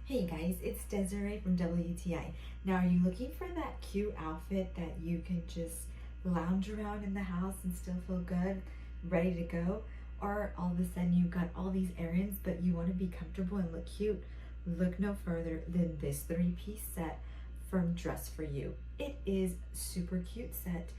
Hey guys, it's Desiree from WTI. Now, are you looking for that cute outfit that you can just lounge around in the house and still feel good, ready to go? Or all of a sudden you've got all these errands, but you want to be comfortable and look cute? Look no further than this three-piece set from DressYOU. It is super cute set.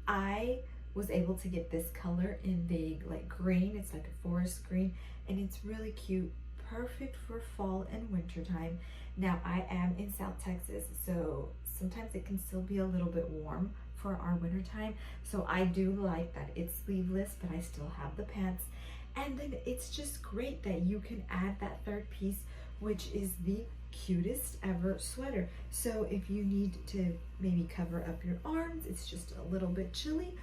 I was able to get this color in the green. It's like a forest green, and it's really cute. Perfect for fall and winter time. Now, I am in South Texas, so sometimes it can still be a little bit warm for our winter time. So I do like that it's sleeveless, but I still have the pants. And then it's just great that you can add that third piece, which is the cutest ever sweater. So if you need to maybe cover up your arms, it's just a little bit chilly,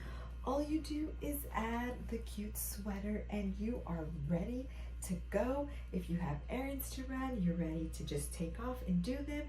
all you do is add the cute sweater and you are ready to go. If you have errands to run, you're ready to just take off and do them.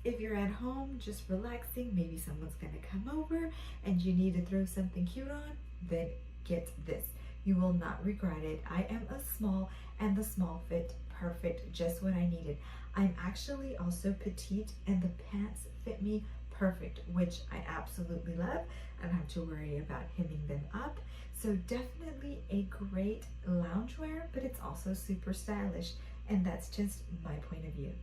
If you're at home just relaxing, maybe someone's gonna come over and you need to throw something cute on, then get this. You will not regret it. I am a small, and the small fit perfect, just what I needed. I'm actually also petite and the pants fit me perfect, which I absolutely love. I don't have to worry about hemming them up. So definitely a great loungewear, but it's also super stylish, and that's just my point of view.